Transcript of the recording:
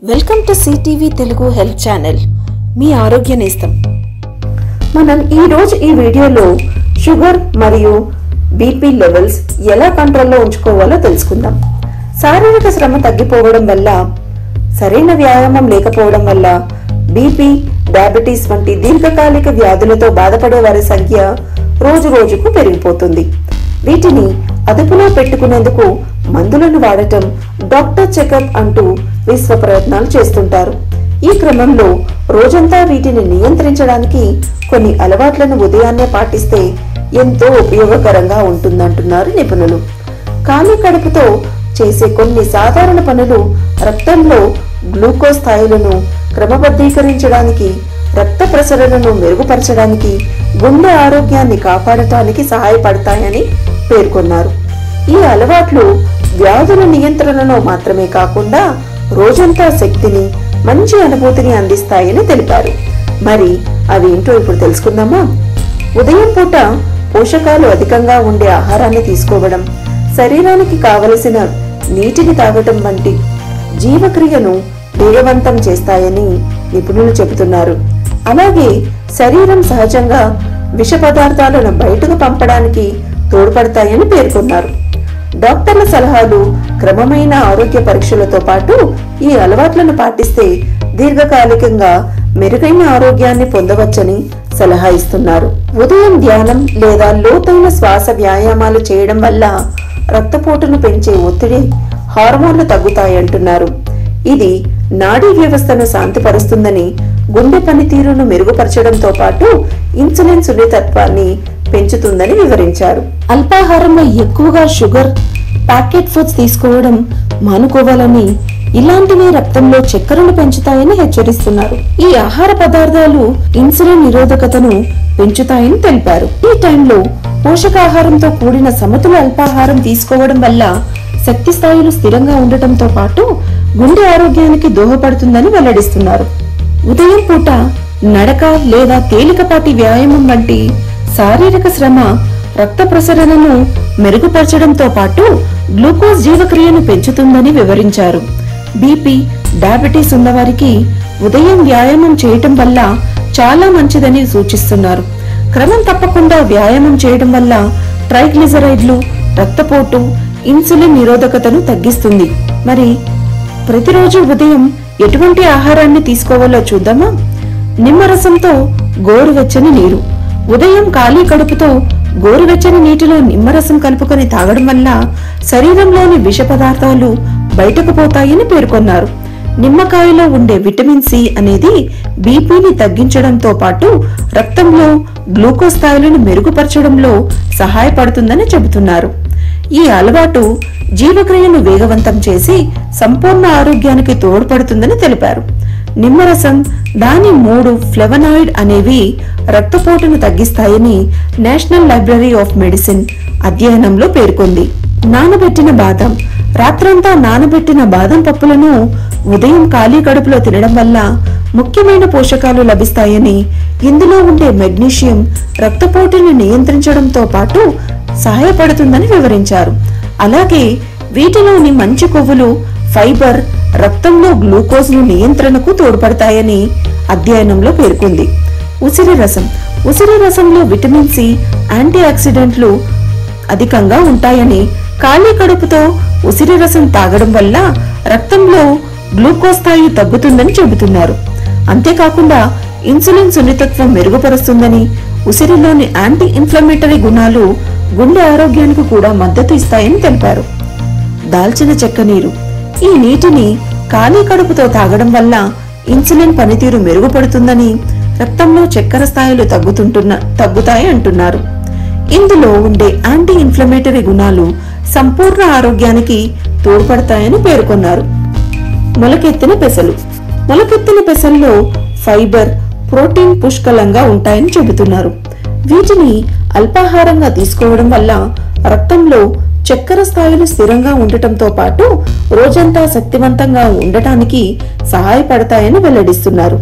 Welcome to CTV Telugu health channel. మీ ఆరోగ్య నేస్తం. మనం ఈ రోజు ఈ వీడియోలో షుగర్ మరియు బీపీ లెవెల్స్ ఎలా కంట్రోల్లో ఉంచుకోవాలో తెలుసుకుందాం. శారీరక శ్రమ తగ్గిపోవడం వల్ల, సరైన వ్యాయామం లేకపోవడం వల్ల బీపీ, డయాబెటీస్ వంటి దీర్ఘకాలిక వ్యాధులతో బాధపడే వారి సంఖ్య రోజు రోజుకు పెరిగిపోతుంది. వీటిని అదుపులో పెట్టుకునేందుకు మందులను వాడటం, డాక్టర్ చెకప్ అంటూ విశ్వ ప్రయత్నాలు చేస్తుంటారు. ఈ క్రమంలో రోజంతా వీటిని నియంత్రించడానికి కొన్ని అలవాట్లను ఉదయాన్నే పాటిస్తే ఎంతో ఉపయోగకరంగా ఉంటుందంటున్నారు నిపుణులు. ఖాళీ కడుపుతో చేసే కొన్ని సాధారణ పనులు రక్తంలో గ్లూకోజ్ స్థాయిలను క్రమబద్ధీకరించడానికి, రక్త ప్రసరణను మెరుగుపరచడానికి, గుండె ఆరోగ్యాన్ని కాపాడటానికి సహాయపడతాయని పేర్కొన్నారు. ఈ అలవాట్లు వ్యాధుల నియంత్రణలో మాత్రమే కాకుండా రోజంతా శక్తిని, మంచి అనుభూతిని అందిస్తాయని తెలిపారు. మరి అవి ఏంటో ఇప్పుడు తెలుసుకుందామా? ఉదయం పూట పోషకాలు అధికంగా ఉండే ఆహారాన్ని తీసుకోవడం, శరీరానికి కావలసిన నీటిని తాగటం వంటి జీవక్రియను వేగవంతం చేస్తాయని నిపుణులు చెబుతున్నారు. అలాగే శరీరం సహజంగా విష పదార్థాలను బయటకు పంపడానికి తోడ్పడతాయని పేర్కొన్నారు. డాక్టర్ల సలహాలు, క్రమమైన ఆరోగ్య పరీక్షలతో పాటు ఈ అలవాట్లను పాటిస్తే దీర్ఘకాలికంగా మెరుగైన ఆరోగ్యాన్ని పొందవచ్చని సలహా ఇస్తున్నారు. ఉదయం ధ్యానం లేదా లోతైన శ్వాస వ్యాయామాలు చేయడం వల్ల రక్తపోటును పెంచే ఒత్తిడి హార్మోన్లు తగ్గుతాయంటున్నారు. ఇది నాడీ వ్యవస్థను శాంతిపరుస్తుందని, గుండె పనితీరును మెరుగుపరచడంతో పాటు ఇన్సులిన్ సున్నితత్వాన్ని పెంచుతుందని వివరించారు. అల్పాహారంలో ఎక్కువగా షుగర్, ప్యాకెట్ ఫుడ్స్ తీసుకోవడం మానుకోవాలని, ఇలాంటివి రక్తంలో చక్కెరను పెంచుతాయని హెచ్చరిస్తున్నారు. ఈ ఆహార పదార్థాలు ఇన్సులిన్ నిరోధకతను పెంచుతాయని తెలిపారు. ఈ టైంలో పోషకాహారంతో కూడిన సమతుల అల్పాహారం తీసుకోవడం వల్ల శక్తి స్థాయిలు స్థిరంగా ఉండటంతో పాటు గుండె ఆరోగ్యానికి దోహదపడుతుందని వెల్లడిస్తున్నారు. ఉదయం పూట నడక లేదా తేలికపాటి వ్యాయామం వంటి శారీరక శ్రమ రక్త ప్రసరణను మెరుగుపరచడంతో పాటు గ్లూకోజ్ జీవక్రియను పెంచుతుందని వివరించారు. బీపీ, డయాబెటీస్ ఉన్నవారికి ఉదయం వ్యాయామం చేయటం వల్ల చాలా మంచిదని సూచిస్తున్నారు. క్రమం తప్పకుండా వ్యాయామం చేయడం వల్ల ట్రైగ్లిజరైడ్లు, రక్తపోటు, ఇన్సులిన్ నిరోధకతను తగ్గిస్తుంది. మరి ప్రతిరోజు ఉదయం ఎటువంటి ఆహారాన్ని తీసుకోవాలో చూద్దామా? నిమ్మరసంతో గోరువెచ్చని నీరు. ఉదయం ఖాళీ కడుపుతో గోరువెచ్చని నీటిలో నిమ్మరసం కలుపుకొని తాగడం వల్ల శరీరంలోని విష పదార్థాలు బయటకు పోతాయని పేర్కొన్నారు. నిమ్మకాయలో ఉండే విటమిన్ సి అనేది బీపీని తగ్గించడంతో పాటు రక్తంలో గ్లూకోజ్ స్థాయిలను మెరుగుపరచడంలో సహాయపడుతుందని చెబుతున్నారు. ఈ అలవాటు జీవక్రియను వేగవంతం చేసి సంపూర్ణ ఆరోగ్యానికి తోడ్పడుతుందని తెలిపారు. నిమ్మరసం, దాని 3 ఫ్లేవనాయిడ్ అనేవి రక్తపోటును తగ్గిస్తాయని నేషనల్ లైబ్రరీ ఆఫ్ మెడిసిన్ అధ్యయనంలో పేర్కొంది. నానబెట్టిన బాదం. రాత్రంతా నానబెట్టిన బాదం పప్పులను ఉదయం ఖాళీ కడుపులో తినడం వల్ల ముఖ్యమైన పోషకాలు లభిస్తాయని, ఇందులో ఉండే మెగ్నీషియం రక్తపోటును నియంత్రించడంతో పాటు సహాయపడుతుందని వివరించారు. అలాగే వీటిలోని మంచి కొవ్వులు, ఫైబర్ రక్తంలో గ్లూకోజ్ ను నియంత్రణకు తోడ్పడతాయని అధ్యయనంలో పేర్కొంది. ఉసిరి రసం. ఉసిరి రసంలో విటమిన్ సి, యాంటీ ఆక్సిడెంట్లు అధికంగా ఉంటాయని, ఖాళీ కడుపుతో ఉసిరి రసం తాగడం వల్ల రక్తంలో గ్లూకోజ్ స్థాయి తగ్గుతుందని చెబుతున్నారు. అంతేకాకుండా ఇన్సులిన్ సున్నితత్వం మెరుగుపరుస్తుందని, ఉసిరిలోని యాంటీ ఇన్ఫ్లమేటరీ గుణాలు గుండె ఆరోగ్యానికి కూడా మద్దతు ఇస్తాయని తెలిపారు. దాల్చిన చెక్క నీరు. ఈ నీటిని ఖాళీ కడుపుతో తాగడం వల్ల ఇన్సులిన్ పనితీరు మెరుగుపడుతుందని, రక్తంలో చక్కెర స్థాయిలు తగ్గుతాయి అంటున్నారు. ఇందులో ఉండే యాంటీ ఇన్ఫ్లమేటరీ గుణాలు సంపూర్ణ ఆరోగ్యానికి తోడ్పడతాయని పేర్కొన్నారు. మొలకెత్తిన పెసలు. మొలకెత్తిన పెసల్లో ఫైబర్, ప్రోటీన్ పుష్కలంగా ఉంటాయని చెబుతున్నారు. వీటిని అల్పాహారంగా తీసుకోవడం వల్ల రక్తంలో చక్కెర స్థాయిలు స్థిరంగా ఉండటంతో పాటు రోజంతా శక్తివంతంగా ఉండటానికి సహాయపడతాయని వెల్లడిస్తున్నారు.